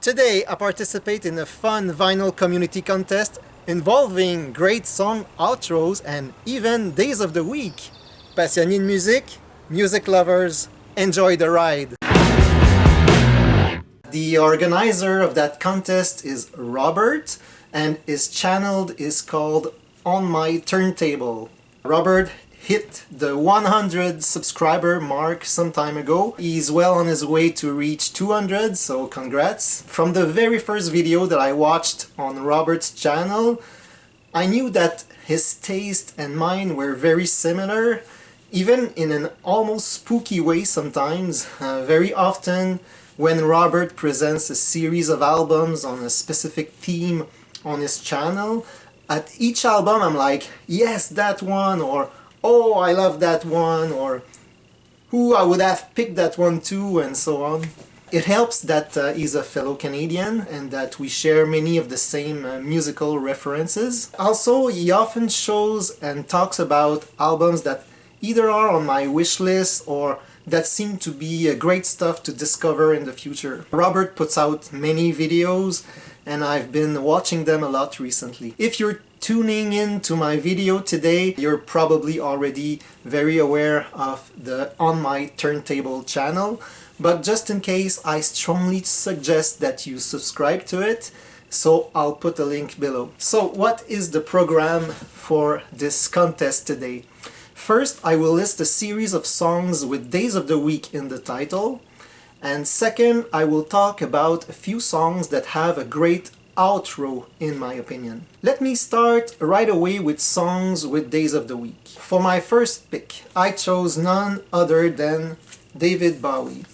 Today I participate in a fun vinyl community contest involving great song outros and even days of the week. Passionnés in musique, music lovers, enjoy the ride! The organizer of that contest is Robert, and his channel is called On My Turntable. Robert hit the 100 subscriber mark some time ago. He's well on his way to reach 200, so congrats. From the very first video that I watched on Robert's channel, I knew that his taste and mine were very similar, even in an almost spooky way sometimes. Very often when Robert presents a series of albums on a specific theme on his channel, at each album I'm like, yes, that one, or oh, I love that one, or who I would have picked that one too, and so on. It helps that he's a fellow Canadian and that we share many of the same musical references. Also, he often shows and talks about albums that either are on my wish list or that seem to be great stuff to discover in the future. Robert puts out many videos and I've been watching them a lot recently. If you're tuning in to my video today, you're probably already very aware of the On My Turntable channel, but just in case, I strongly suggest that you subscribe to it, so I'll put a link below. So what is the program for this contest today? First, I will list a series of songs with days of the week in the title, and second, I will talk about a few songs that have a great outro in my opinion. Let me start right away with songs with days of the week. For my first pick, I chose none other than David Bowie.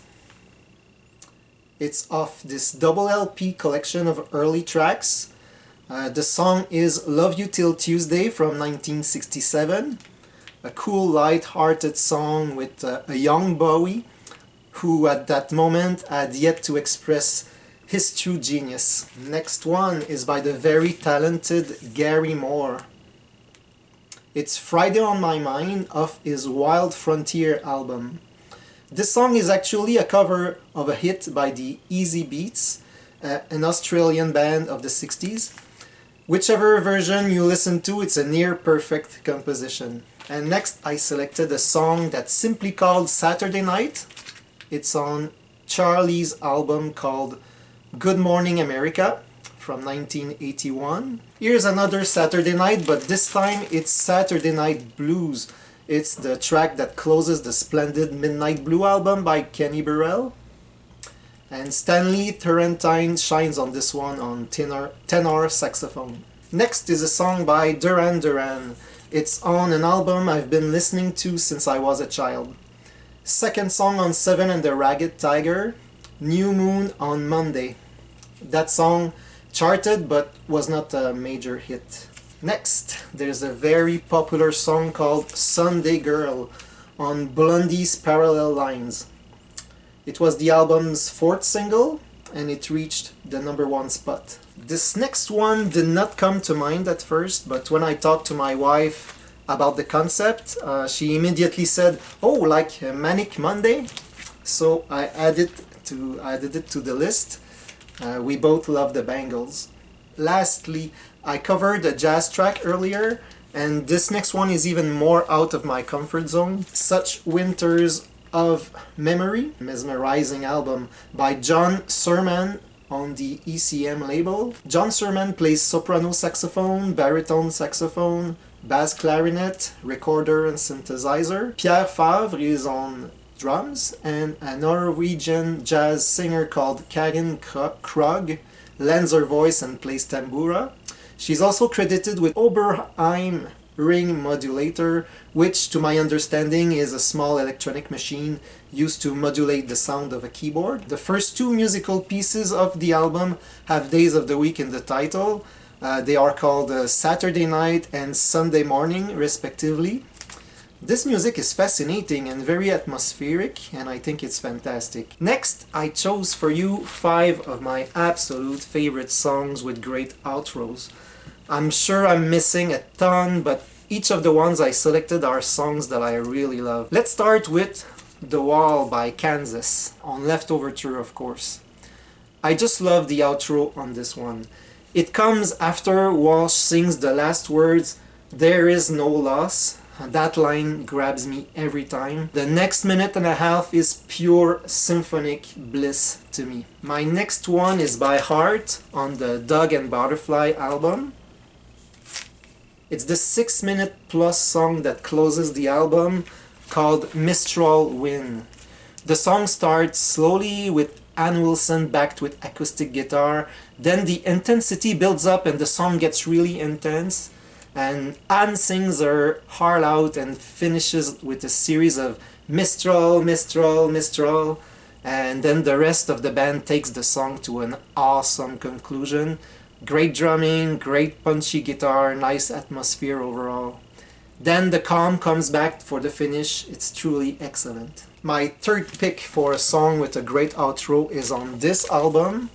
It's off this double LP collection of early tracks. The song is Love You Till Tuesday from 1967. A cool, light-hearted song with a young Bowie who at that moment had yet to express his true genius. Next one is by the very talented Gary Moore. It's Friday on My Mind off his Wild Frontier album. This song is actually a cover of a hit by the Easy Beats, an Australian band of the 60s. Whichever version you listen to, it's a near perfect composition. And next I selected a song that's simply called Saturday Night. It's on Charlie's album called Good Morning America from 1981. Here's another Saturday Night, but this time it's Saturday Night Blues. It's the track that closes the splendid Midnight Blue album by Kenny Burrell. And Stanley Turrentine shines on this one on tenor saxophone. Next is a song by Duran Duran. It's on an album I've been listening to since I was a child. Second song on Seven and the Ragged Tiger, New Moon on Monday. That song charted but was not a major hit. Next, there's a very popular song called Sunday Girl on Blondie's Parallel Lines. It was the album's fourth single and it reached the #1 spot. This next one did not come to mind at first, but when I talked to my wife about the concept, she immediately said, oh, like Manic Monday? So I added it to the list. We both love the Bangles. Lastly, I covered a jazz track earlier, and this next one is even more out of my comfort zone. Such Winters of Memory, mesmerizing album by John Surman on the ECM label. John Surman plays soprano saxophone, baritone saxophone, bass clarinet, recorder and synthesizer. Pierre Favre is on drums, and a Norwegian jazz singer called Karin Krog lends her voice and plays tambura. She's also credited with Oberheim ring modulator, which to my understanding is a small electronic machine used to modulate the sound of a keyboard. The first two musical pieces of the album have days of the week in the title. They are called Saturday Night and Sunday Morning respectively. This music is fascinating and very atmospheric, and I think it's fantastic. Next, I chose for you 5 of my absolute favorite songs with great outros. I'm sure I'm missing a ton, but each of the ones I selected are songs that I really love. Let's start with The Wall by Kansas, on Leftover Tour of course. I just love the outro on this one. It comes after Walsh sings the last words, "There is no loss." That line grabs me every time. The next minute and a half is pure symphonic bliss to me. My next one is by Heart on the Dog and Butterfly album. It's the 6-minute plus song that closes the album, called Mistral Wind. The song starts slowly with Ann Wilson backed with acoustic guitar, then the intensity builds up and the song gets really intense, and Anne sings her heart out and finishes with a series of Mistral, Mistral, Mistral, and then the rest of the band takes the song to an awesome conclusion. Great drumming, great punchy guitar, nice atmosphere overall. Then the calm comes back for the finish. It's truly excellent. My third pick for a song with a great outro is on this album,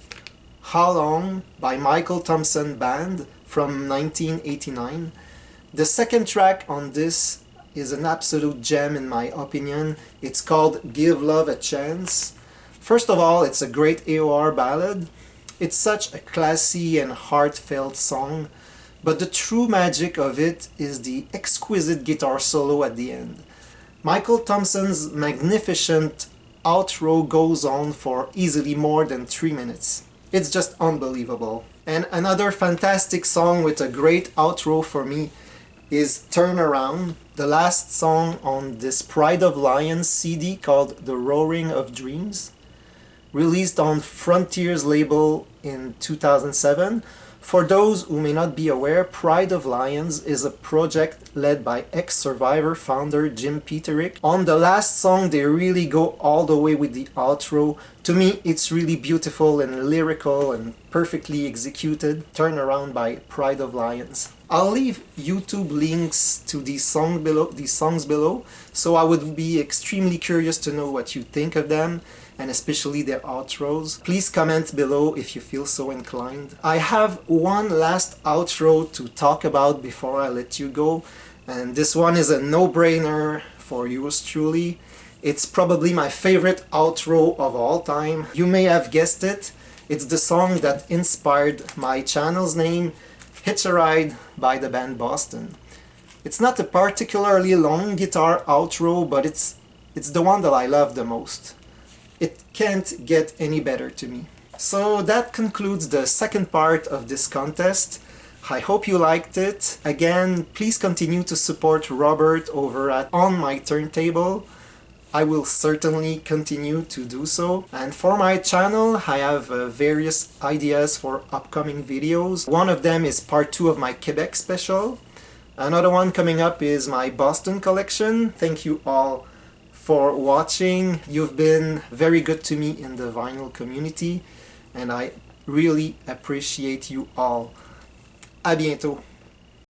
How Long by Michael Thompson Band from 1989. The second track on this is an absolute gem in my opinion. It's called Give Love a Chance. First of all, it's a great AOR ballad. It's such a classy and heartfelt song, but the true magic of it is the exquisite guitar solo at the end. Michael Thompson's magnificent outro goes on for easily more than 3 minutes. It's just unbelievable. And another fantastic song with a great outro for me is Turn Around, the last song on this Pride of Lions CD called The Roaring of Dreams, released on Frontier's label in 2007. For those who may not be aware, Pride of Lions is a project led by ex-Survivor founder Jim Peterick. On the last song, they really go all the way with the outro. To me, it's really beautiful and lyrical and perfectly executed. Turn Around by Pride of Lions. I'll leave YouTube links to these songs below, so I would be extremely curious to know what you think of them, and especially their outros. Please comment below if you feel so inclined. I have one last outro to talk about before I let you go, and this one is a no-brainer for yours truly. It's probably my favorite outro of all time. You may have guessed it. It's the song that inspired my channel's name, Hitcharide by the band Boston. It's not a particularly long guitar outro, but it's the one that I love the most. It can't get any better to me. So that concludes the second part of this contest. I hope you liked it. Again, please continue to support Robert over at On My Turntable. I will certainly continue to do so. And for my channel, I have various ideas for upcoming videos. One of them is part 2 of my Quebec special. Another one coming up is my Boston collection. Thank you all for watching. You've been very good to me in the vinyl community, and I really appreciate you all. À bientôt!